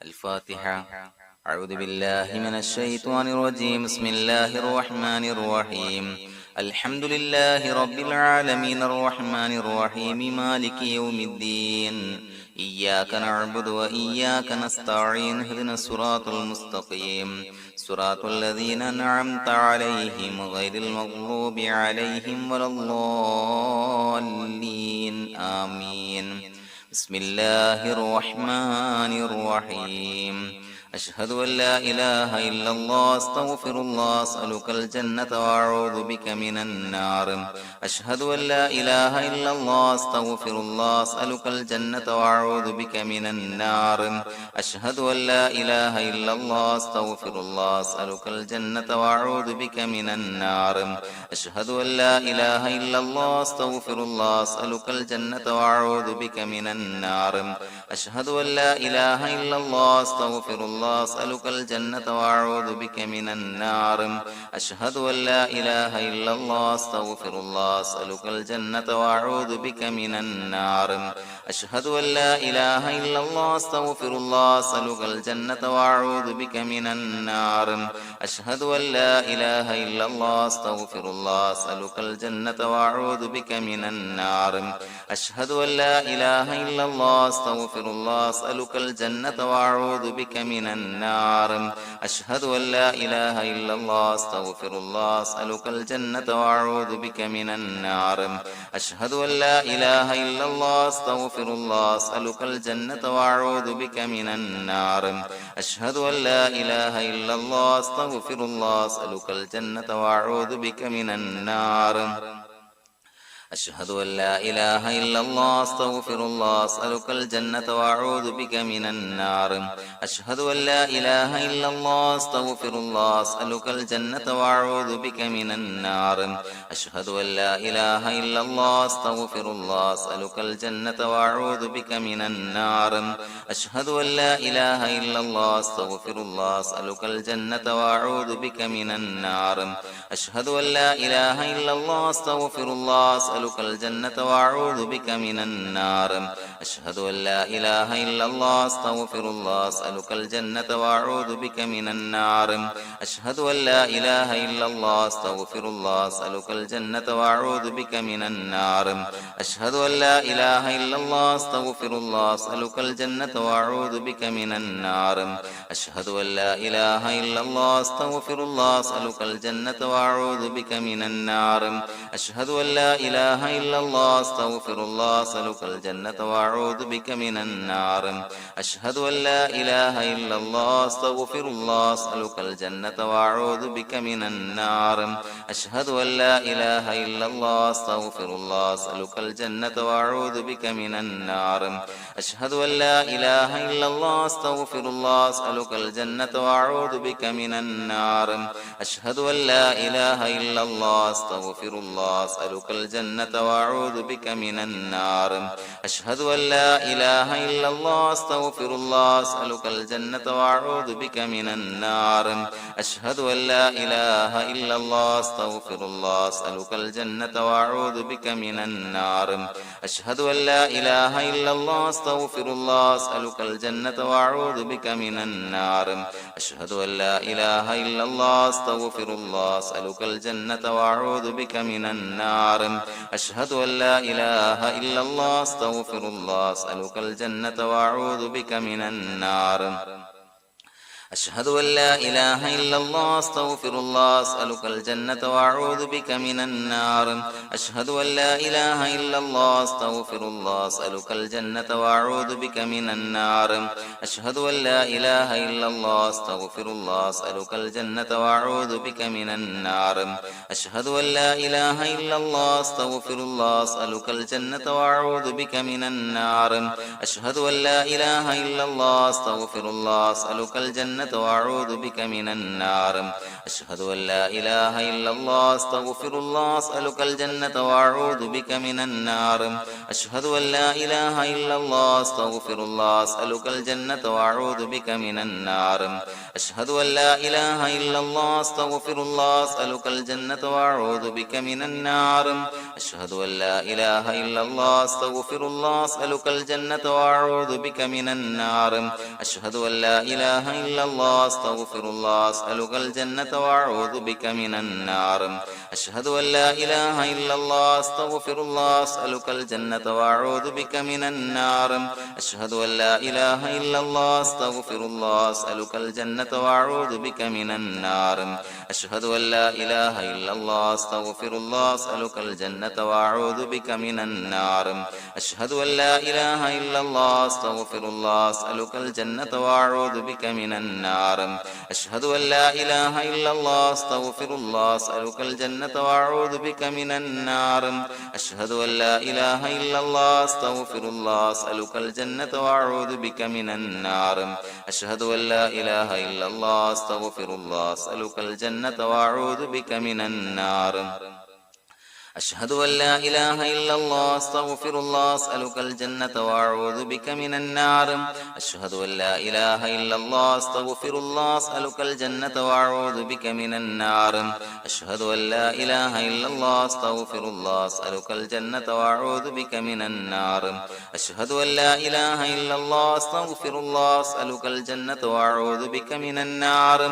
الفاتحة. أعوذ بالله من الشيطان الرجيم. بسم الله الرحمن الرحيم. الحمد لله رب العالمين الرحمن الرحيم مالك يوم الدين. إياك نعبد وإياك نستعين. اهدنا الصراط المستقيم صراط الذين أنعمت عليهم غير المغضوب عليهم ولا الضالين. آمين. بسم الله الرحمن الرحيم. أشهد أن لا إله إلا الله أستغفر الله أسألك الجنة وأعوذ بك من النار. أشهد أن لا إله إلا الله أستغفر الله أسألك الجنة وأعوذ بك من النار. أشهد أن لا إله إلا الله أستغفر الله أسألك الجنة وأعوذ بك من النار. أشهد أن لا إله إلا الله أستغفر الله أسألك الجنة وأعوذ بك من النار. أشهد أن لا إله إلا الله أستغفر الله أسألك الجنة وأعوذ بك من النار. أشهد أن لا إله إلا الله أستغفر الله أسألك الجنة وأعوذ بك من النار. أشهد أن لا إله إلا الله أستغفر الله أسألك الجنة وأعوذ بك من النار. أشهد أن لا إله إلا الله أستغفر الله أسألك الجنة وأعوذ بك من النار. أشهد أن لا إله إلا الله أستغفر الله أسألك الجنة وأعوذ بك من النار. أشهد أن لا إله إلا الله أستغفر الله أسألك الجنة وأعوذ بك من النار. أشهد أن لا إله إلا الله أستغفر الله أسألك الجنة وأعوذ بك من النار. أشهد أن لا إله إلا الله أستغفر الله أسألك الجنة وأعوذ بك من النار. أشهد أن لا إله إلا الله أستغفر الله أسألك الجنة وأعوذ بك من النار. أشهد أن لا إله إلا الله أستغفر الله أسألك الجنة وأعوذ بك من النار. أشهد أن لا إله إلا الله أستغفر الله أسألك الجنة وأعوذ بك من النار. أشهد أن لا إله إلا الله أستغفر الله أسألك الجنة وأعوذ بك من النار. أشهد أن لا إله إلا الله أستغفر الله أسألك الجنة وأعوذ بك من النار. أشهد أن لا إله إلا الله أستغفر الله أسألك الجنة وأعوذ بك من النار. أشهد أن لا إله إلا الله أستغفر الله أسألك الجنة وأعوذ بك من النار. أشهد أن لا إله إلا الله أستغفر الله أسألك الجنة وأعوذ بك من النار. أشهد أن لا إله إلا الله أستغفر الله أسألك الجنة وأعوذ بك من النار. أشهد أن لا إله إلا الله أستغفر الله أسألك الجنة وأعوذ بك من النار. أشهد أن لا إله إلا الله أستغفر الله أسألك الجنة وأعوذ بك من النار. أشهد أن لا إله إلا الله أستغفر الله أسألك الجنة وأعوذ بك من النار. أشهد أن لا إله إلا الله أستغفر الله أسألك الجنة وأعوذ بك من النار. أشهد أن لا إله إلا الله أستغفر الله أسألك الجنة وأعوذ بك من النار. أشهد أن لا إله إلا الله أستغفر الله أسألك الجنة وأعوذ بك من النار. أشهد أن لا إله إلا الله أستغفر الله أسألك الجنة وأعوذ بك من النار. أشهد أن لا إله إلا الله أستغفر الله أسألك الجنة وأعوذ بك من النار. أشهد أن لا إله إلا الله أستغفر الله أسألك الجنة وأعوذ بك من النار. أشهد أن لا إله إلا الله أستغفر الله أسألك الجنة وأعوذ بك من النار. أشهد أن لا إله إلا الله أستغفر الله أسألك الجنة وأعوذ بك من النار. أشهد أن لا إله إلا الله أستغفر الله أسألك الجنة وأعوذ بك من النار. أشهد أن لا إله إلا الله أستغفر الله أسألك الجنة وأعوذ بك من النار. أشهد أن لا إله إلا الله أستغفر الله أسألك الجنة وأعوذ بك من النار. أشهد أن لا إله إلا الله أستغفر الله أسألك الجنة الجنة وأعوذ بك من النار أشهد أن لا إله إلا الله أستغفر الله أسألك الجنة وأعوذ بك من النار أشهد أن لا إله إلا الله أستغفر الله أسألك الجنة وأعوذ بك من النار أشهد أن لا إله إلا الله أستغفر الله أسألك الجنة وأعوذ بك من النار أشهد أن لا إله إلا الله أستغفر الله أسألك الجنة وأعوذ بك من النار أشهد أن لا إله إلا الله أستغفر الله أسألك الجنة وأعوذ بك من النار أشهد أن لا إله إلا الله أستغفر الله أسألك الجنة وأعوذ بك من النار أشهد أن لا إله إلا الله أستغفر الله أسألك الجنة وأعوذ بك من النار أشهد أن لا إله إلا الله أستغفر الله أسألك الجنة وأعوذ بك من النار أشهد أن لا إله إلا الله أستغفر الله أسألك الجنة وأعوذ بك من النار أشهد أن لا إله إلا الله أستغفر الله أسألك الجنة وأعوذ بك من النار أشهد أن لا إله إلا الله أستغفر الله أسألك الجنة وأعوذ بك من النار أشهد أن لا إله إلا الله أستغفر الله أسألك الجنة وأعوذ بك من النار أشهد أن لا إله إلا الله أستغفر الله أسألك الجنة وأعوذ بك من النار أشهد أن لا إله إلا الله أستغفر الله أسألك الجنة وأعوذ بك من النار أشهد أن لا إله إلا الله أستغفر الله أسألك الجنة وأعوذ بك من النار أشهد أن لا إله إلا الله أستغفر الله أسألك الجنة وأعوذ بك من النار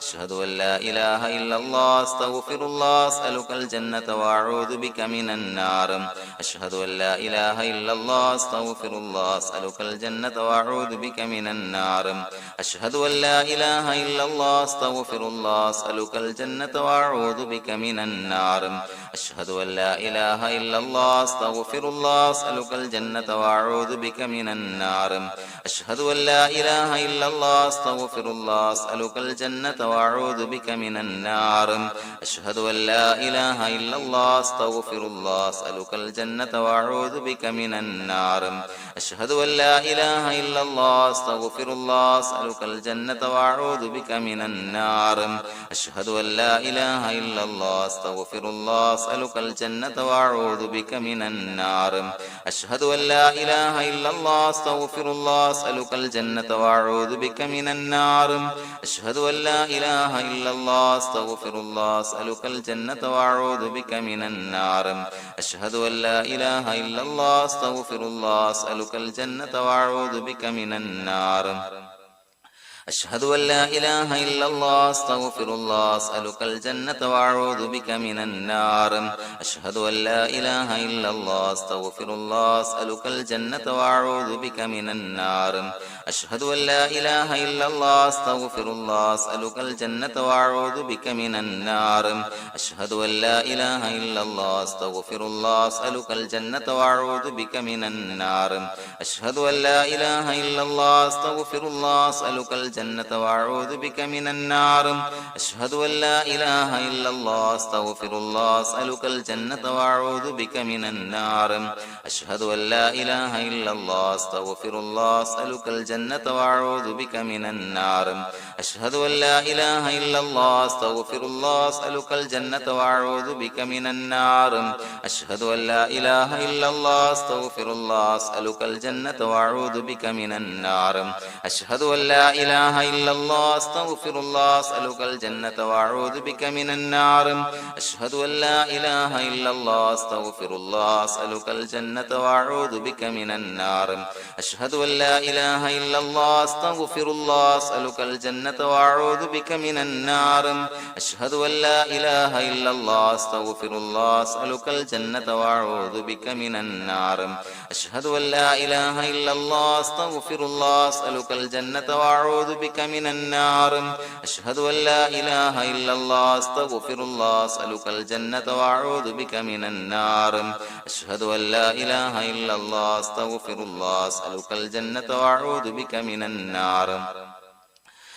أشهد أن لا إله إلا الله أستغفر الله أسألك الجنة وأعوذ بك من النار أشهد أن لا إله إلا الله أستغفر الله أسألك الجنة وأعوذ بك من النار أشهد أن لا إله إلا الله أستغفر الله أسألك الجنة وأعوذ بك من النار أشهد أن لا إله إلا الله أستغفر الله أسألك الجنة وأعوذ بك من النار أشهد أن لا إله إلا الله أستغفر الله أسألك الجنة وأعوذ بك من النار أشهد أن لا إله إلا الله أستغفر الله أسألك الجنة وأعوذ بك من النار أشهد أن لا إله إلا الله أستغفر الله أسألك الجنة وأعوذ بك من النار أشهد أن لا إله إلا الله أستغفر الله أسألك الجنة وأعوذ بك من النار أشهد أن لا إله إلا الله أستغفر الله أسألك الجنة وأعوذ بك من النار أشهد أن لا إله إلا الله أستغفر الله أسألك الجنة وأعوذ بك من النار أشهد أن لا إله إلا الله أستغفر الله أسألك الجنة وأعوذ بك من النار أشهد أن لا إله إلا الله أستغفر الله أسألك الجنة وأعوذ بك من النار أشهد أن لا إله إلا الله أستغفر الله أسألك الجنة وأعوذ بك من النار أشهد أن لا إله إلا الله أستغفر الله أسألك الجنة وأعوذ بك من النار أشهد أن لا إله إلا الله أستغفر الله أسألك الجنة وأعوذ بك من النار أشهد أن لا إله إلا الله أستغفر الله أسألك الجنة وأعوذ بك من النار أشهد أن لا إله إلا الله أستغفر الله أسألك الجنة وأعوذ بك من النار أشهد أن لا إله إلا الله أستغفر الله أسألك الجنة وأعوذ بك من النار أشهد أن لا إله إلا الله أستغفر الله أسألك الجنة وأعوذ بك من النار أشهد أن لا إله إلا الله أستغفر الله أسألك الجنة وأعوذ بك من النار أشهد أن لا إله إلا الله أستغفر الله أسألك الجنة وأعوذ بك من النار أشهد أن لا إله إلا الله أستغفر الله أسألك الجنة وأعوذ بك من النار أشهد أن لا إله إلا الله أستغفر الله أسألك الجنة وأعوذ بك من النار أشهد أن لا إله إلا الله أستغفر الله أسألك الجنة وأعوذ بك من النار أشهد أن لا إله إلا الله أستغفر الله أسألك الجنة وأعوذ بك من النار أشهد أن لا إله إلا الله أستغفر الله أسألك الجنة وأعوذ بك من النار أشهد أن لا إله إلا الله أستغفر الله أسألك الجنة وأعوذ بك من النار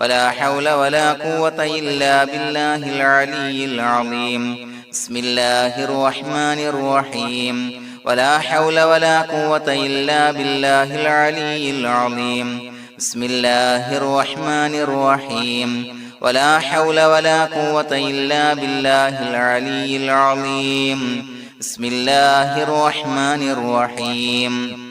ولا حول ولا قوة إلا بالله العلي العظيم بسم الله الرحمن الرحيم ولا حول ولا قوة إلا بالله العلي العظيم بسم الله الرحمن الرحيم ولا حول ولا قوة إلا بالله العلي العظيم بسم الله الرحمن الرحيم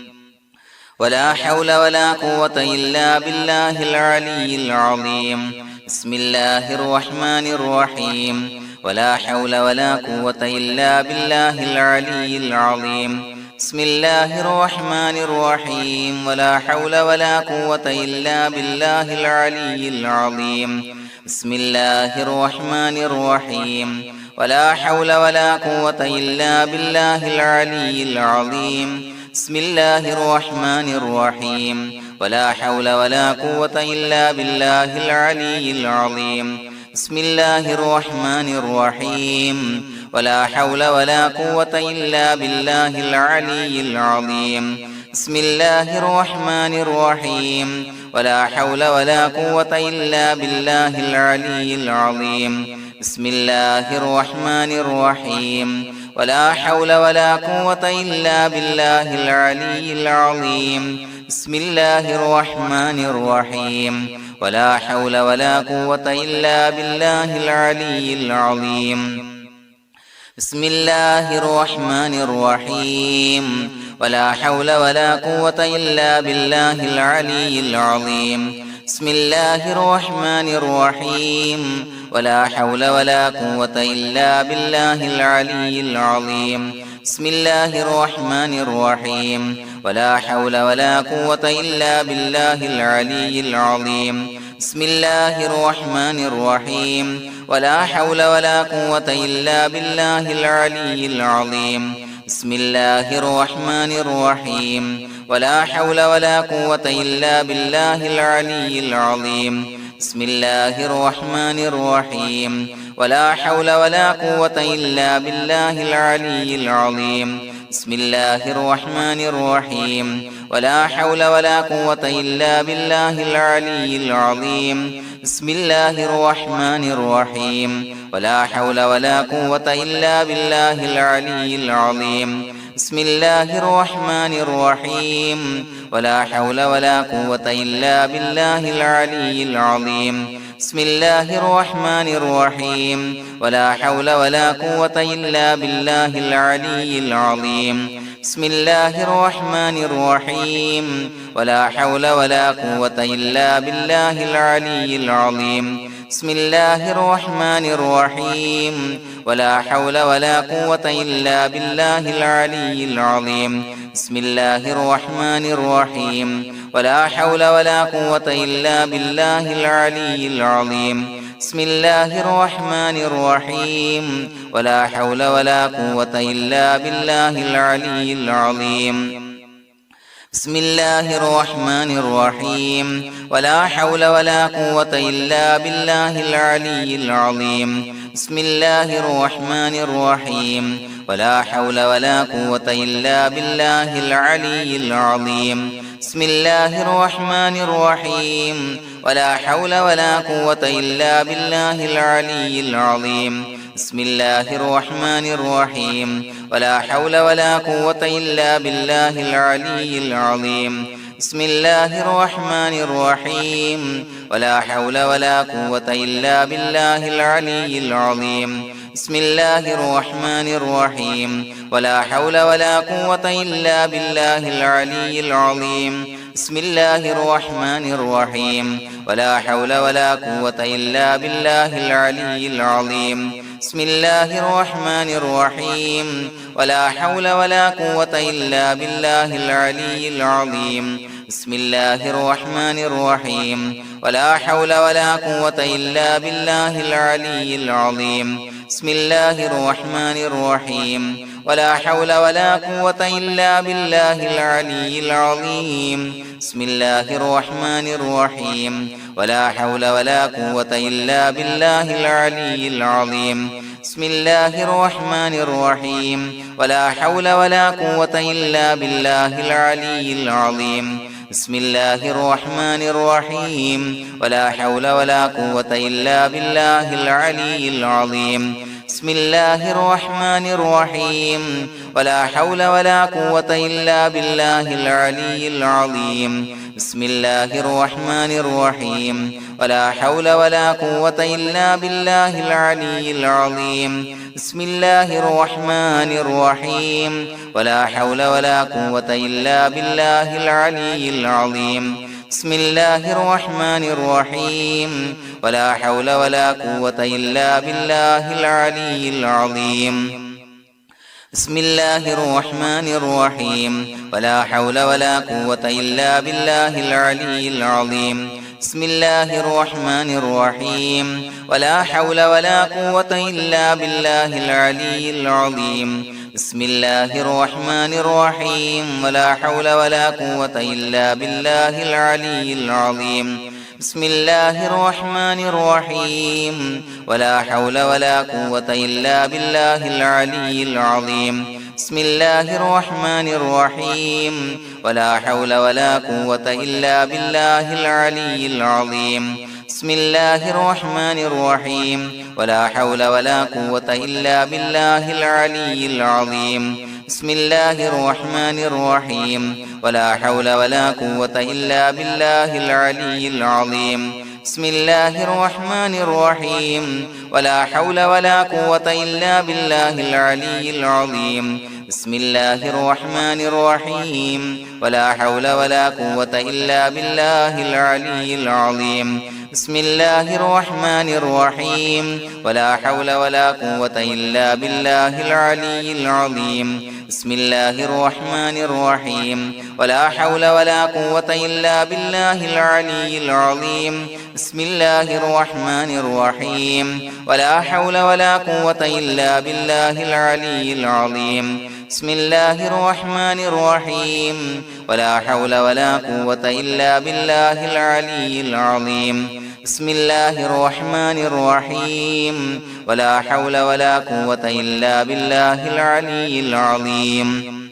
ولا حول ولا قوة إلا بالله العلي العظيم بسم الله الرحمن الرحيم ولا حول ولا قوة إلا بالله العلي العظيم بسم الله الرحمن الرحيم ولا حول ولا قوة إلا بالله العلي العظيم بسم الله الرحمن الرحيم ولا حول ولا قوة إلا بالله العلي العظيم بسم الله الرحمن الرحيم ولا حول ولا قوة إلا بالله العلي العظيم بسم الله الرحمن الرحيم ولا حول ولا قوة إلا بالله العلي العظيم بسم الله الرحمن الرحيم ولا حول ولا قوة إلا بالله العلي العظيم بسم الله الرحمن الرحيم ولا حول ولا قوة إلا بالله العلي العظيم بسم الله الرحمن الرحيم ولا حول ولا قوة إلا بالله العلي العظيم بسم الله الرحمن الرحيم ولا حول ولا قوة إلا بالله العلي العظيم بسم الله الرحمن الرحيم ولا حول ولا قوة إلا بالله العلي العظيم بسم الله الرحمن الرحيم ولا حول ولا قوة إلا بالله العلي العظيم بسم الله الرحمن الرحيم ولا حول ولا قوة إلا بالله العلي العظيم بسم الله الرحمن الرحيم ولا حول ولا قوة إلا بالله العلي العظيم بسم الله الرحمن الرحيم ولا حول ولا قوة إلا بالله العلي العظيم بسم الله الرحمن الرحيم ولا حول ولا قوة إلا بالله العلي العظيم بسم الله الرحمن الرحيم ولا حول ولا قوة إلا بالله العلي العظيم بسم الله الرحمن الرحيم ولا حول ولا قوة إلا بالله العلي العظيم بسم الله الرحمن الرحيم ولا حول ولا قوة إلا بالله العلي العظيم بسم الله الرحمن الرحيم ولا حول ولا قوة إلا بالله العلي العظيم بسم الله الرحمن الرحيم ولا حول ولا قوة إلا بالله العلي العظيم بسم الله الرحمن الرحيم ولا حول ولا قوة إلا بالله العلي العظيم بسم الله الرحمن الرحيم ولا حول ولا قوة إلا بالله العلي العظيم بسم الله الرحمن الرحيم ولا حول ولا قوة إلا بالله العلي العظيم بسم الله الرحمن الرحيم ولا حول ولا قوة إلا بالله العلي العظيم بسم الله الرحمن الرحيم ولا حول ولا قوة إلا بالله العلي العظيم بسم الله الرحمن الرحيم ولا حول ولا قوة إلا بالله العلي العظيم بسم الله الرحمن الرحيم ولا حول ولا قوة إلا بالله العلي العظيم بسم الله الرحمن الرحيم ولا حول ولا قوة إلا بالله العلي العظيم بسم الله الرحمن الرحيم ولا حول ولا قوة إلا بالله العلي العظيم بسم الله الرحمن الرحيم ولا حول ولا قوة إلا بالله العلي العظيم بسم الله الرحمن الرحيم ولا حول ولا قوة إلا بالله العلي العظيم بسم الله الرحمن الرحيم ولا حول ولا قوة إلا بالله العلي العظيم بسم الله الرحمن الرحيم ولا حول ولا قوة إلا بالله العلي العظيم بسم الله الرحمن الرحيم ولا حول ولا قوة إلا بالله العلي العظيم بسم الله الرحمن الرحيم ولا حول ولا قوة إلا بالله العلي العظيم بسم الله الرحمن الرحيم ولا حول ولا قوة إلا بالله العلي العظيم بسم الله الرحمن الرحيم ولا حول ولا قوة إلا بالله العلي العظيم بسم الله الرحمن الرحيم ولا حول ولا قوة إلا بالله العلي العظيم بسم الله الرحمن الرحيم ولا حول ولا قوة إلا بالله العلي العظيم بسم الله الرحمن الرحيم ولا حول ولا قوة إلا بالله العلي العظيم بسم الله الرحمن الرحيم ولا حول ولا قوة إلا بالله العلي العظيم بسم الله الرحمن الرحيم ولا حول ولا قوة إلا بالله العلي العظيم بسم الله الرحمن الرحيم ولا حول ولا قوة إلا بالله العلي العظيم بسم الله الرحمن الرحيم ولا حول ولا قوة إلا بالله العلي العظيم بسم الله الرحمن الرحيم ولا حول ولا قوة إلا بالله العلي العظيم بسم الله الرحمن الرحيم ولا حول ولا قوة إلا بالله العلي العظيم بسم الله الرحمن الرحيم ولا حول ولا قوة إلا بالله العلي العظيم بسم الله الرحمن الرحيم ولا حول ولا قوة إلا بالله العلي العظيم بسم الله الرحمن الرحيم ولا حول ولا قوة إلا بالله العلي العظيم بسم الله الرحمن الرحيم ولا حول ولا قوة إلا بالله العلي العظيم بسم الله الرحمن الرحيم ولا حول ولا قوة إلا بالله العلي العظيم بسم الله الرحمن الرحيم ولا حول ولا قوة إلا بالله العلي العظيم بسم الله الرحمن الرحيم ولا حول ولا قوة إلا بالله العلي العظيم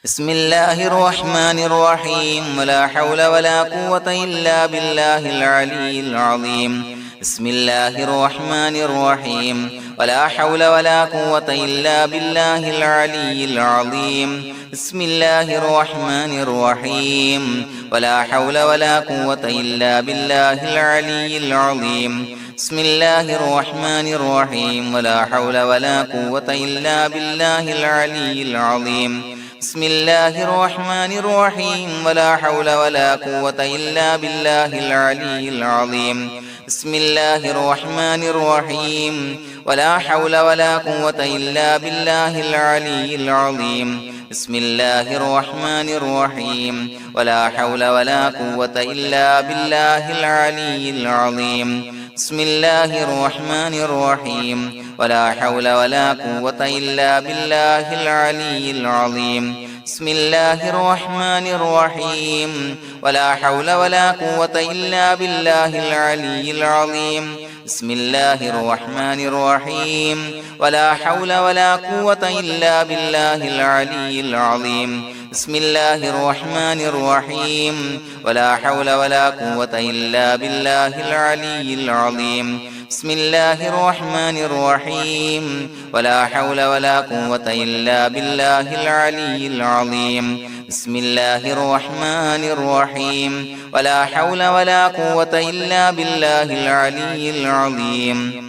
بسم الله الرحمن الرحيم ولا حول ولا قوة إلا بالله العلي العظيم بسم الله الرحمن الرحيم ولا حول ولا قوة إلا بالله العلي العظيم بسم الله الرحمن الرحيم ولا حول ولا قوة إلا بالله العلي العظيم بسم الله الرحمن الرحيم ولا حول ولا قوة إلا بالله العلي العظيم بسم الله الرحمن الرحيم ولا حول ولا قوة إلا بالله العلي العظيم بسم الله الرحمن الرحيم ولا حول ولا قوة إلا بالله العلي العظيم بسم الله الرحمن الرحيم ولا حول ولا قوة إلا بالله العلي العظيم بسم الله الرحمن الرحيم ولا حول ولا قوة إلا بالله العلي العظيم بسم الله الرحمن الرحيم ولا حول ولا قوة إلا بالله العلي العظيم بسم الله الرحمن الرحيم ولا حول ولا قوة إلا بالله العلي العظيم بسم الله الرحمن الرحيم ولا حول ولا قوة إلا بالله العلي العظيم بسم الله الرحمن الرحيم ولا حول ولا قوة إلا بالله العلي العظيم بسم الله الرحمن الرحيم ولا حول ولا قوة إلا بالله العلي العظيم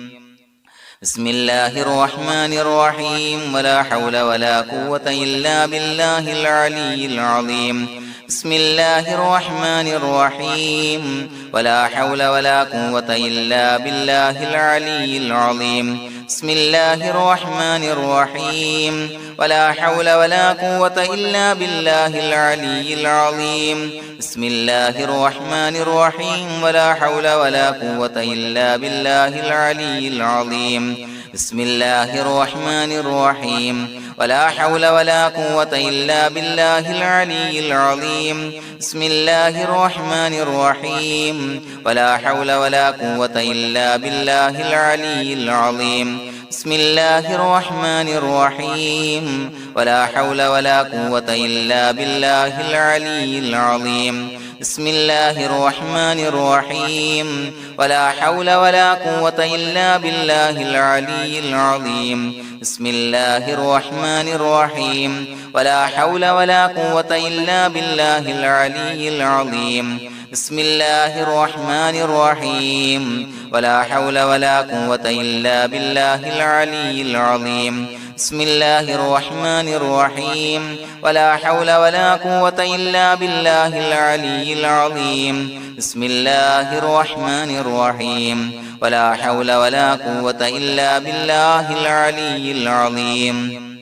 بسم الله الرحمن الرحيم ولا حول ولا قوة إلا بالله العلي العظيم بسم الله الرحمن الرحيم ولا حول ولا قوة إلا بالله العلي العظيم بسم الله الرحمن الرحيم ولا حول ولا قوة إلا بالله العلي العظيم بسم الله الرحمن الرحيم ولا حول ولا قوة إلا بالله العلي العظيم بسم الله الرحمن الرحيم ولا حول ولا قوة إلا بالله العلي العظيم بسم الله الرحمن الرحيم ولا حول ولا قوة إلا بالله العلي العظيم بسم الله الرحمن الرحيم ولا حول ولا قوة إلا بالله العلي العظيم بسم الله الرحمن الرحيم ولا حول ولا قوة إلا بالله العلي العظيم بسم الله الرحمن الرحيم ولا حول ولا قوة إلا بالله العلي العظيم بسم الله الرحمن الرحيم ولا حول ولا قوة إلا بالله العلي العظيم بسم الله الرحمن الرحيم ولا حول ولا قوة إلا بالله العلي العظيم بسم الله الرحمن الرحيم ولا حول ولا قوة إلا بالله العلي العظيم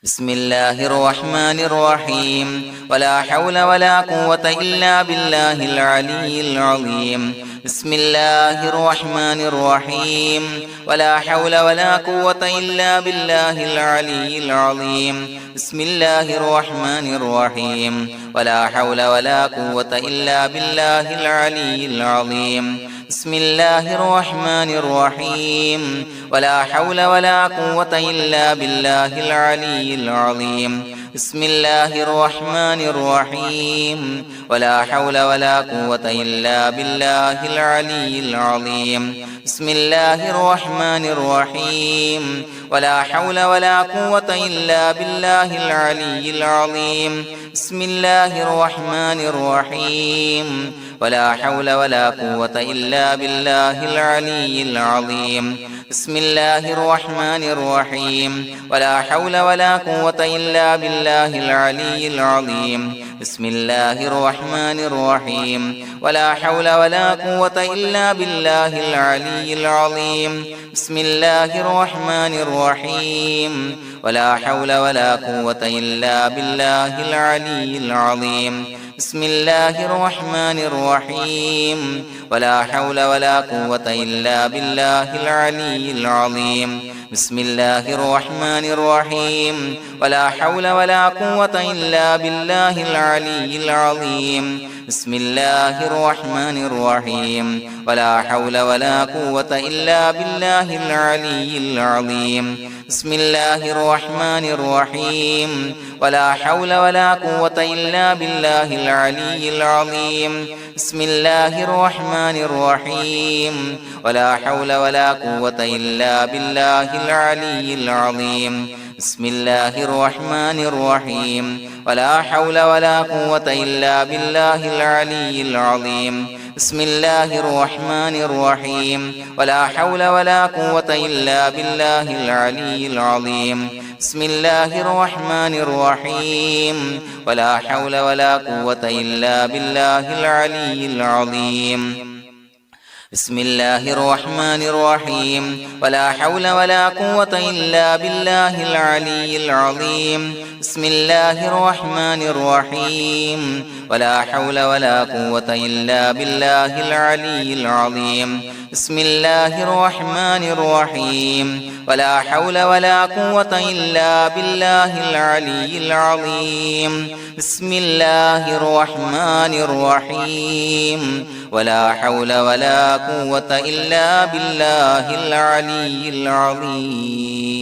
بسم الله الرحمن الرحيم ولا حول ولا قوة إلا بالله العلي العظيم بسم الله الرحمن الرحيم ولا حول ولا قوة إلا بالله العلي العظيم بسم الله الرحمن الرحيم ولا حول ولا قوة إلا بالله العلي العظيم بسم الله الرحمن الرحيم ولا حول ولا قوة إلا بالله العلي العظيم بسم الله الرحمن الرحيم ولا حول ولا قوة إلا بالله العلي العظيم بسم الله الرحمن الرحيم ولا حول ولا قوة إلا بالله العلي العظيم بسم الله الرحمن الرحيم ولا حول ولا قوة إلا بالله العلي العظيم بسم الله الرحمن الرحيم ولا حول ولا قوة إلا بالله العلي العظيم بسم الله الرحمن الرحيم ولا حول ولا قوة إلا بالله العلي العظيم بسم الله الرحمن الرحيم ولا حول ولا قوة إلا بالله العلي العظيم بسم الله الرحمن الرحيم ولا حول ولا قوة إلا بالله العلي العظيم بسم الله الرحمن الرحيم ولا حول ولا قوة إلا بالله العلي العظيم بسم الله الرحمن الرحيم ولا حول ولا قوة إلا بالله العلي العظيم بسم الله الرحمن الرحيم ولا حول ولا قوة إلا بالله العلي العظيم بسم الله الرحمن الرحيم ولا حول ولا قوة إلا بالله العلي العظيم بسم الله الرحمن الرحيم ولا حول ولا قوة إلا بالله العلي العظيم بسم الله الرحمن الرحيم ولا حول ولا قوة إلا بالله العلي العظيم بسم الله الرحمن الرحيم ولا حول ولا قوة إلا بالله العلي العظيم بسم الله الرحمن الرحيم ولا حول ولا قوة إلا بالله العلي العظيم بسم الله الرحمن الرحيم ولا حول ولا قوة إلا بالله العلي العظيم بسم الله الرحمن الرحيم ولا حول ولا قوة إلا بالله العلي العظيم بسم الله الرحمن الرحيم ولا حول ولا قوة إلا بالله العلي العظيم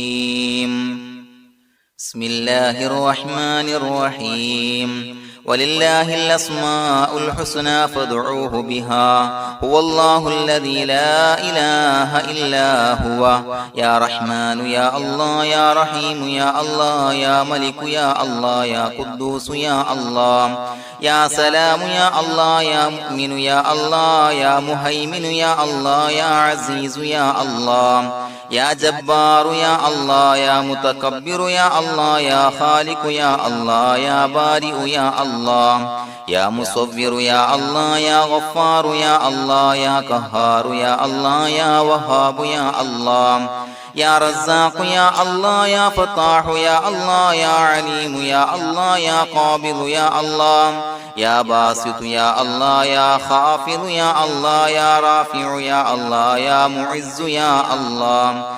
بسم الله الرحمن الرحيم ولله الأسماء الحسنى فادعوه بها هو الله الذي لا إله إلا هو يا رحمن يا الله يا رحيم يا الله يا ملك يا الله يا قدوس يا الله يا سلام يا الله يا مؤمن يا الله يا مهيمن يا الله يا عزيز يا الله يا جبار يا الله يا متكبر يا الله يا خالق يا الله يا بارئ يا الله يا مصور يا الله يا غفار يا الله يا قهار يا الله يا وهاب يا الله يا رزاق يا الله يا فتاح يا الله يا عليم يا الله يا قابض يا الله يا باسط يا الله يا خافض يا الله يا رافع يا الله يا معز يا الله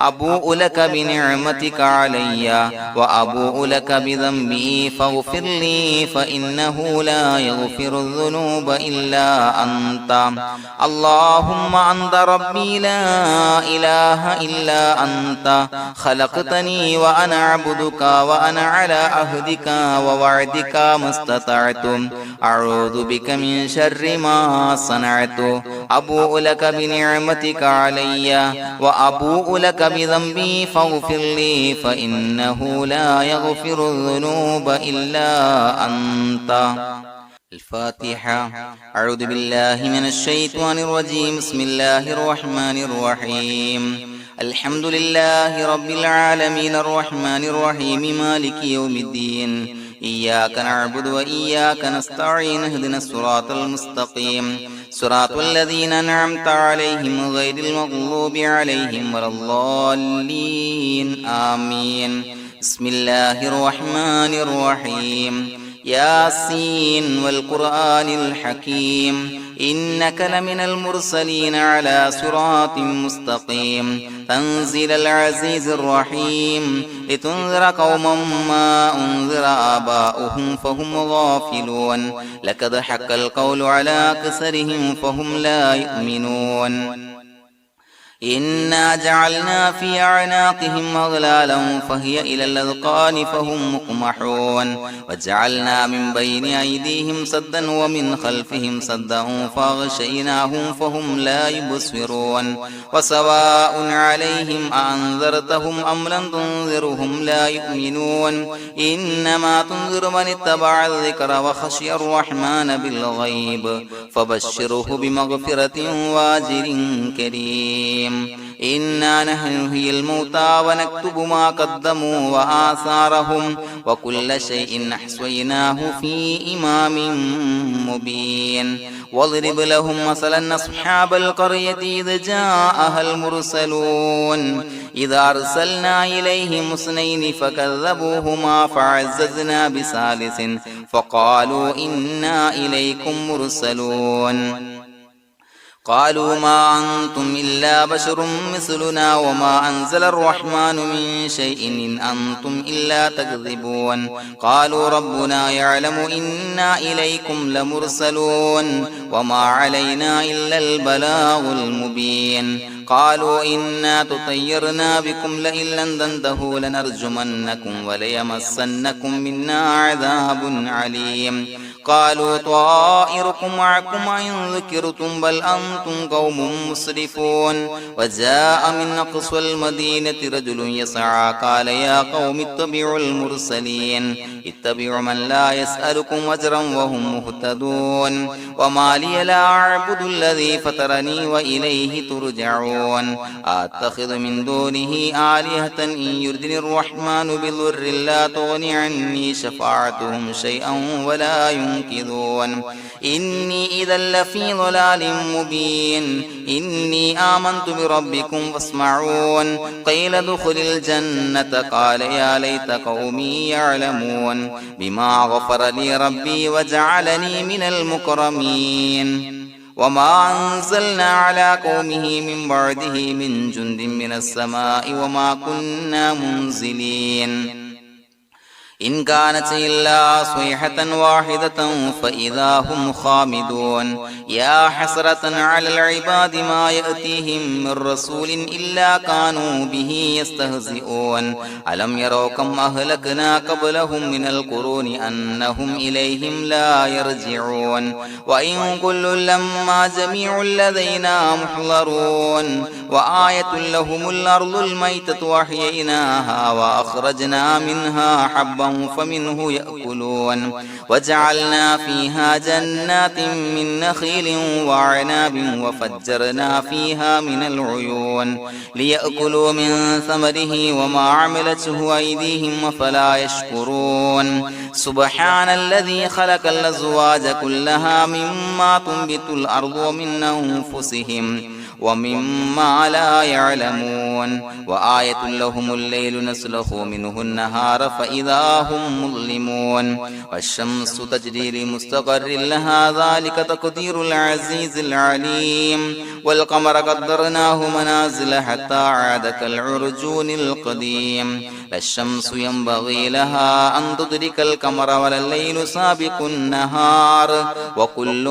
أبوء لك بنعمتك علي وأبوء لك بذنبي فاغفر لي فإنه لا يغفر الذنوب إلا أنت اللهم أنت ربي لا إله إلا أنت خلقتني وأنا عبدك وأنا على عهدك ووعدك ما استطعت أعوذ بك من شر ما صنعت أبوء لك بنعمتك علي وأبوء لك بذنبي فاغفر لي فإنه لا يغفر الذنوب إلا أنت. الفاتحة. أعوذ بالله من الشيطان الرجيم. بسم الله الرحمن الرحيم. الحمد لله رب العالمين الرحمن الرحيم مالك يوم الدين إياك نعبد وإياك نستعين اهدنا الصراط المستقيم صراط الذين أنعمت عليهم غير المغضوب عليهم ولا الضالين آمين. بسم الله الرحمن الرحيم. ياسين والقرآن الحكيم إنك لمن المرسلين على صراط مستقيم تنزيل العزيز الرحيم لتنذر قوما ما أنذر آباؤهم فهم غافلون لقد حق القول على أكثرهم فهم لا يؤمنون إنا جعلنا في أعناقهم أغلالا فهي إلى الأذقان فهم مقمحون وجعلنا من بين أيديهم سدا ومن خلفهم سدا فأغشيناهم فهم لا يبصرون وسواء عليهم أأنذرتهم أم لم تنذرهم لا يؤمنون إنما تنذر من اتبع الذكر وخشي الرحمن بالغيب فبشره بمغفرة وأجر كريم. إنا نحن نحيي الموتى ونكتب ما قدموا وآثارهم وكل شيء أحصيناه في إمام مبين. واضرب لهم مثلا أصحاب القرية إذ جاءها المرسلون إذا أرسلنا إليهم اثنين فكذبوهما فعززنا بثالث فقالوا إنا إليكم مرسلون قالوا ما أنتم إلا بشر مثلنا وما أنزل الرحمن من شيء إن أنتم إلا تكذبون قالوا ربنا يعلم إنا إليكم لمرسلون وما علينا إلا البلاغ المبين قالوا إنا تطيرنا بكم لئن لم تنتهوا لنرجمنكم وليمسنكم منا عذاب عليم قالوا طائركم معكم إن ذكرتم بل أنتم قوم مسرفون وجاء من أقصى المدينة رجل يسعى قال يا قوم اتبعوا المرسلين اتبعوا من لا يسألكم أجرا وهم مهتدون وما لي لا أعبد الذي فطرني وإليه ترجعون أتخذ من دونه آلهة إن يردني الرحمن بضر لا تغني عني شفاعتهم شيئا ولا ينقذون إني إذا لفي ضلال مبين إني آمنت بربكم فاسمعون قيل ادخل الجنة قال يا ليت قومي يعلمون بما غفر لي ربي وجعلني من المكرمين وما أنزلنا على قومه من بعده من جند من السماء وما كنا منزلين إن كانت إلا صيحة واحدة فإذا هم خامدون يا حسرة على العباد ما يأتيهم من رسول إلا كانوا به يستهزئون ألم يروا كم أهلكنا قبلهم من القرون أنهم إليهم لا يرجعون وإن كل لما جميع لدينا محضرون وآية لهم الأرض الميتة وأحييناها وأخرجنا منها حبا فمنه يأكلون وجعلنا فيها جنات من نخيل وعناب وفجرنا فيها من العيون ليأكلوا من ثمره وما عملته أيديهم فلا يشكرون سبحان الذي خلق الأزواج كلها مما تنبت الأرض ومن أنفسهم ومما لا يعلمون وآية لهم الليل نسلخ منه النهار فإذا هم مظلمون والشمس تجري لمستقر لها ذلك تقدير العزيز العليم والقمر قدرناه منازل حتى عاد كالعرجون القديم لا الشمس ينبغي لها أن تدرك القمر ولا الليل سابق النهار وكل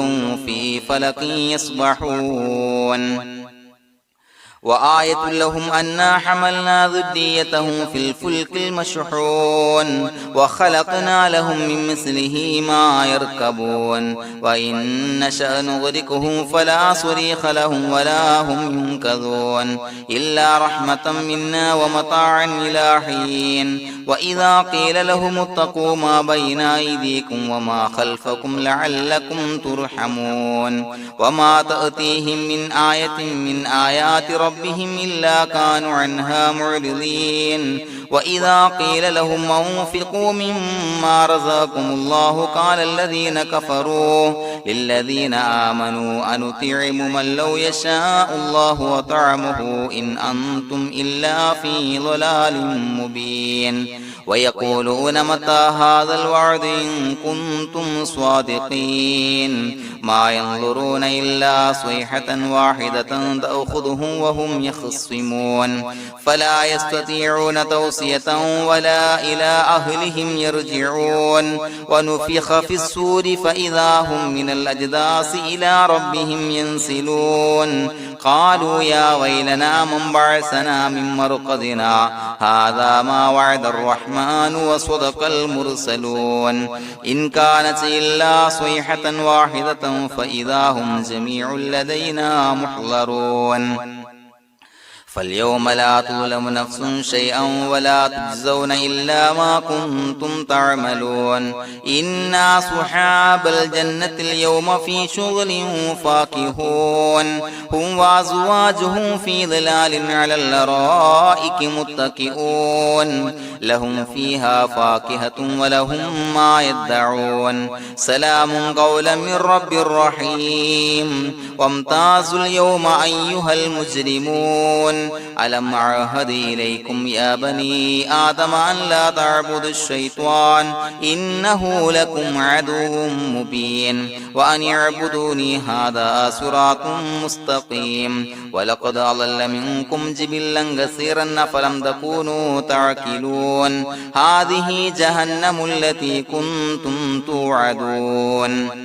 في فلك يسبحون وآية لهم أنا حملنا ذريتهم في الفلك المشحون وخلقنا لهم من مثله ما يركبون وإن نشأ نغرقهم فلا صريخ لهم ولا هم ينقذون إلا رحمة منا ومتاعا إلى حين وإذا قيل لهم اتقوا ما بين أيديكم وما خلفكم لعلكم ترحمون وما تأتيهم من آية من آيات ربهم إلا كانوا عنها معرضين وإذا قيل لهم أنفقوا مما رزقكم الله قال الذين كفروا للذين آمنوا أنطعم من لو يشاء الله وطعمه إن أنتم إلا في ضلال مبين ويقولون متى هذا الوعد إن كنتم صادقين ما ينظرون إلا صيحة واحدة تأخذهم وهم يخصمون فلا يستطيعون توصية ولا إلى أهلهم يرجعون ونفخ في السور فإذا هم من الأجداث إلى ربهم ينسلون قالوا يا ويلنا من بعثنا من مرقدنا هذا ما وعد الرحمن وصدق المرسلون إن كانت إلا صيحة واحدة فإذا هم جميع لدينا محضرون فاليوم لا تظلم نفس شيئا ولا تجزون إلا ما كنتم تعملون إنا أصحاب الجنة اليوم في شغل فاكهون هم وأزواجهم في ظلال على الأرائك متكئون لهم فيها فاكهة ولهم ما يدعون سلام قولا من رب رحيم وامتازوا اليوم أيها المجرمون ألم أعهد إليكم يا بني آدم أن لا تعبدوا الشيطان إنه لكم عدو مبين وأن اعبدوني هذا صراط مستقيم ولقد أضل منكم جبلا كثيرا أفلم تكونوا تعقلون هذه جهنم التي كنتم توعدون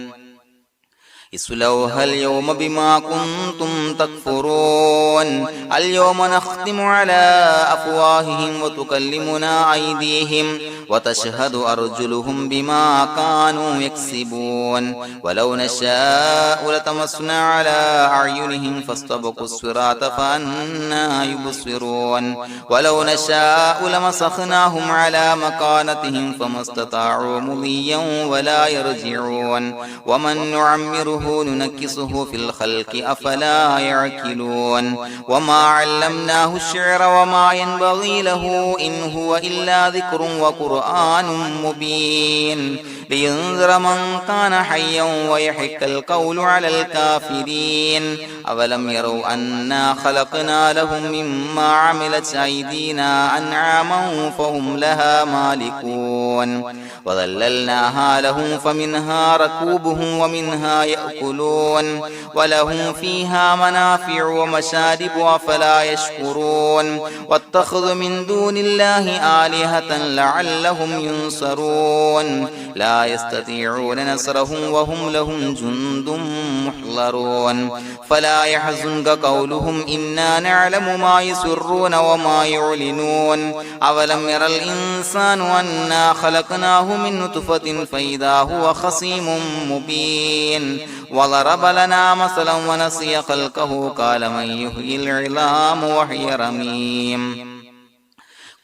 اصلوها اليوم بما كنتم تكفرون اليوم نختم على أفواههم وتكلمنا أيديهم وتشهد أرجلهم بما كانوا يكسبون ولو نشاء لتمسنا على أعينهم فاستبقوا الصراط فأنا يبصرون ولو نشاء لمسخناهم على مكانتهم فما استطاعوا مضيا ولا يرجعون ومن نعمره ننكسه في الخلق أفلا يعقلون وما علمناه الشعر وما ينبغي له إن هو إلا ذكر وقرآن مبين لينذر من كان حيا ويحق القول على الكافرين أولم يروا أنا خلقنا لهم مما عملت أيدينا أنعاما فهم لها مالكون وظللناها لهم فمنها ركوبهم ومنها يأكلون ولهم فيها منافع ومشارب أفلا يشكرون واتخذوا من دون الله آلهة لعلهم ينصرون لا يستطيعون نصرهم وهم لهم جند محضرون فلا يحزنك قولهم إنا نعلم ما يسرون وما يعلنون أولم ير الإنسان أنا خلقناه من نطفة فإذا هو خصيم مبين وضرب لنا مثلا ونسي خلقه قال من يحيي العظام وهي رميم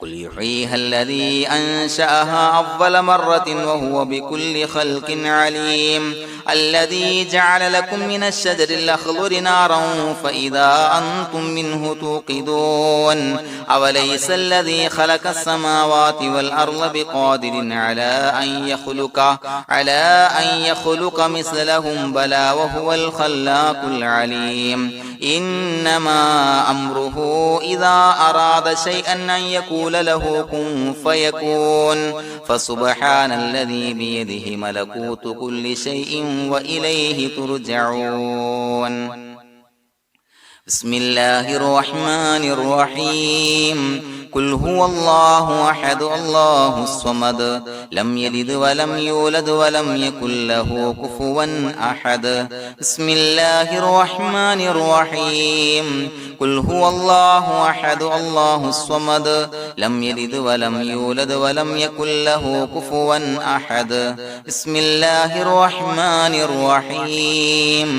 قل يحييها الذي أنشأها أول مرة وهو بكل خلق عليم الذي جعل لكم من الشجر الأخضر نارا فإذا أنتم منه توقدون أوليس الذي خلق السماوات والأرض بقادر على أن يخلق مثلهم بلى وهو الخلاق العليم إنما أمره إذا أراد شيئا أن يقول له كن فيكون فسبحان الذي بيده ملكوت كل شيء وإليه ترجعون بسم الله الرحمن الرحيم قل هو الله أحد الله الصمد لم يلد ولم يولد ولم يكن له كفوا أحد بسم الله الرحمن الرحيم قل هو الله أحد الله الصمد لم يلد ولم يولد ولم يكن له كفوا أحد بسم الله الرحمن الرحيم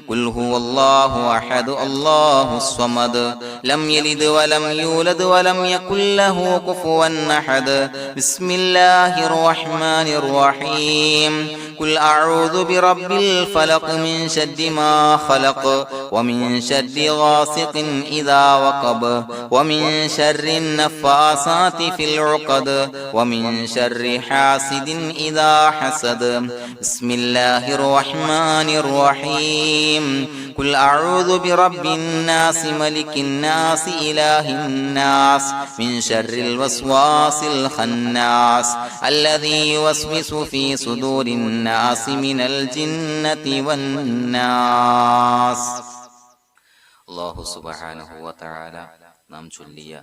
قل هو الله أحد الله الصمد لم يلد ولم يولد ولم يكن له كفوا أحد بسم الله الرحمن الرحيم قل أعوذ برب الفلق من شر ما خلق ومن شر غاسق إذا وقب ومن شر النفاثات في العقد ومن شر حاسد إذا حسد بسم الله الرحمن الرحيم قل أعوذ برب الناس ملك الناس إله الناس من شر الوسواس الخناس الذي يوسوس في صدور الناس من الجنة والناس الله سبحانه وتعالى നാം ചൊല്ലിയ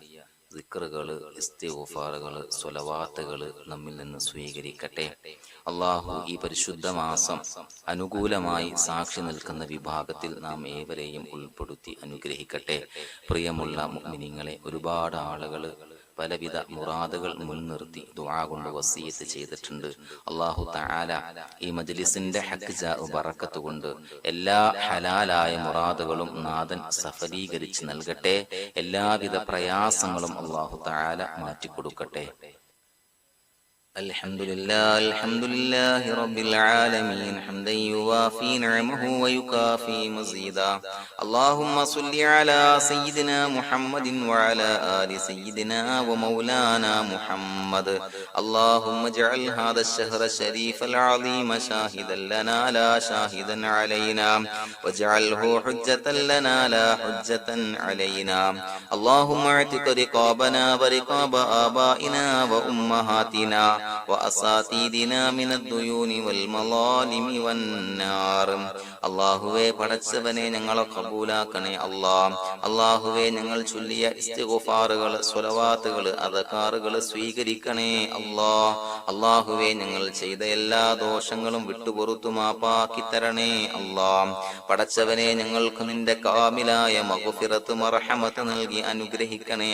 ദിക്റുകൾ, ഇസ്തിഗ്ഫാറുകൾ, സ്വലവാത്തുകൾ നമ്മിൽ നിന്ന് സ്വീകരിക്കട്ടെ. അള്ളാഹു ഈ പരിശുദ്ധ മാസം അനുകൂലമായി സാക്ഷി നിൽക്കുന്ന വിഭാഗത്തിൽ നാം ഏവരെയും ഉൾപ്പെടുത്തി അനുഗ്രഹിക്കട്ടെ. പ്രിയമുള്ള മുഅ്മിനീങ്ങളെ, ഒരുപാട് ആളുകൾ പലവിധ മുറാദുകൾ മുൻനിർത്തി ദുആ കൊണ്ട് വസിയത്ത് ചെയ്തിട്ടുണ്ട്. അല്ലാഹു തആല ഈ മജ്ലിസിന്റെ ഹഖ് ബറക്കത്ത് കൊണ്ട് എല്ലാ ഹലാലായ മുറാദുകളും നാഥൻ സഫലീകരിച്ച് നൽകട്ടെ. എല്ലാവിധ പ്രയാസങ്ങളും അല്ലാഹു തആല മാറ്റിക്കൊടുക്കട്ടെ. الحمد لله رب العالمين حمدا يوافي نعمه ويكافي مزيدا اللهم صل على سيدنا محمد وعلى آل سيدنا ومولانا محمد اللهم اجعل هذا الشهر الشريف العظيم شاهدا لنا لا شاهدا علينا واجعله حجة لنا لا حجة علينا اللهم اعتق رقابنا ورقاب آبائنا وأمهاتنا وأساتذتنا من الديون والمظالم والنار അള്ളാഹുവേ, പടച്ചവനെ ഞങ്ങളെ കബൂലാക്കണേ. അള്ളാഹുവേ, ഞങ്ങൾ ചൊല്ലിയ ഇസ്തിഗ്ഫാറുകൾ, സ്വലവാത്തുകൾ, അദ്കാറുകൾ സ്വീകരിക്കണേ. അള്ളാഹുവേ, ഞങ്ങൾ ചെയ്ത എല്ലാ ദോഷങ്ങളും വിട്ടുപുറത്തു മാപ്പാക്കി തരണേ. പടച്ചവനെ, ഞങ്ങൾക്ക് നിന്റെ കാമിലായ മഗ്ഫിറത്ത് മർഹമത്ത് നൽകി അനുഗ്രഹിക്കണേ.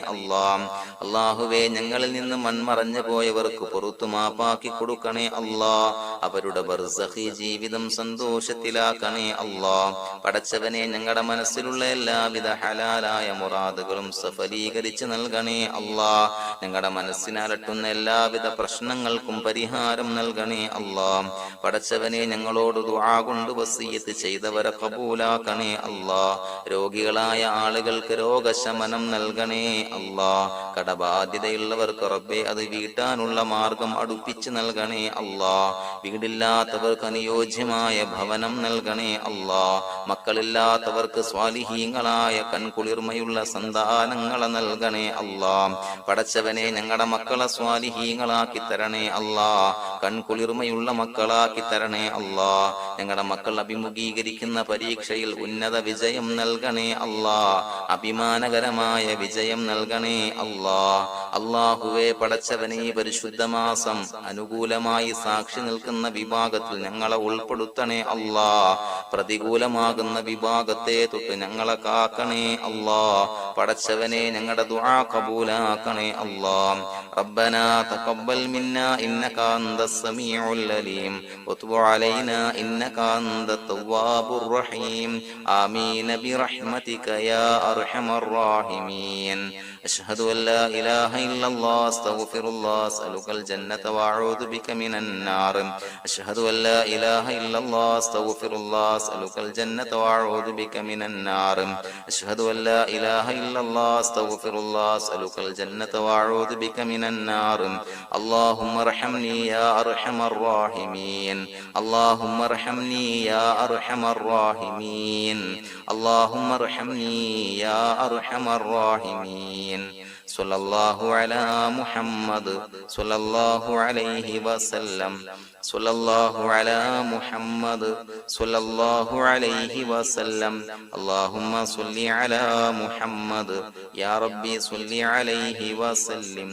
അള്ളാഹുവേ, ഞങ്ങളിൽ നിന്ന് മൺമറഞ്ഞു പോയവർക്ക് പുറത്തു മാപ്പാക്കി കൊടുക്കണേ. അവരുടെ ബർസഖി ജീവിതം സന്തോഷത്തിലാക്കണേ. പടച്ചവനെ, ഞങ്ങളുടെ മനസ്സിലുള്ള എല്ലാവിധ ഹലാലായ മുറാദുകളും സഫലീകരിച്ച് നൽകണേ. ഞങ്ങളുടെ മനസ്സിനലട്ടുന്ന എല്ലാവിധ പ്രശ്നങ്ങൾക്കും പരിഹാരം നൽകണേ. പടച്ചവനെ, ഞങ്ങളോട് ദുആ കൊണ്ട് വസിയത്ത് ചെയ്തവരെ കബൂലാക്കണേ. രോഗികളായ ആളുകൾക്ക് രോഗശമനം നൽകണേ. കടബാധ്യതയുള്ളവർക്ക് റബ്ബേ അത് വീട്ടാനുള്ള മാർഗം അടുപ്പിച്ച് നൽകണേ. വീടില്ലാത്തവർക്ക് അനുയോജ്യമായ ഭവനം നൽകണേ. മക്കളില്ലാത്തവർക്ക് സ്വാലിഹീങ്ങളായ കൺകുളിർമയുള്ള സന്താനങ്ങളെ നൽകണേ. പടച്ചവനെ, ഞങ്ങളുടെ മക്കളെ സ്വാലിഹീങ്ങളാക്കി തരണേ. കൺകുളിർമയുള്ള മക്കളാക്കി തരണേ. ഞങ്ങളുടെ മക്കൾ അഭിമുഖീകരിക്കുന്ന പരീക്ഷയിൽ ഉന്നത വിജയം നൽകണേ. അഭിമാനകരമായ വിജയം നൽകണേ. അള്ളാഹുവേ, പടച്ചവനെ, പരിശുദ്ധ മാസം അനുകൂലമായി സാക്ഷി നിൽക്കുന്ന വിഭാഗത്തിൽ ഞങ്ങളെ ഉൾപ്പെടുത്തണേ. പ്രതികൂലമാകുന്ന വിഭാഗത്തെ തൊട്ട് ഞങ്ങളെ കാക്കണേ. പടച്ചവനെ, ഞങ്ങളുടെ ദുആ കബൂലാക്കണേ. റബ്ബനാ തഖബ്ബൽ മിന്നാ ഇന്നക അൻതസ് സമീഉൽ അലീം വതുബ് അലൈനാ ഇന്നക അൻതത് തവ്വാബുർ റഹീം ആമീൻ ബിറഹ്മതിക യാ അർഹമർ റഹീമീൻ. أشهد أن لا إله إلا الله أستغفر الله أسألك الجنة وأعوذ بك من النار أشهد أن لا إله إلا الله أستغفر الله أسألك الجنة وأعوذ بك من النار أشهد أن لا إله إلا الله أستغفر الله أسألك الجنة وأعوذ بك من النار اللهم ارحمني يا أرحم الراحمين اللهم ارحمني يا أرحم الراحمين اللهم ارحمني يا أرحم الراحمين صلى الله على محمد صلى الله عليه وسلم صلى الله على محمد صلى الله عليه وسلم اللهم صل على محمد يا ربي صل عليه وسلم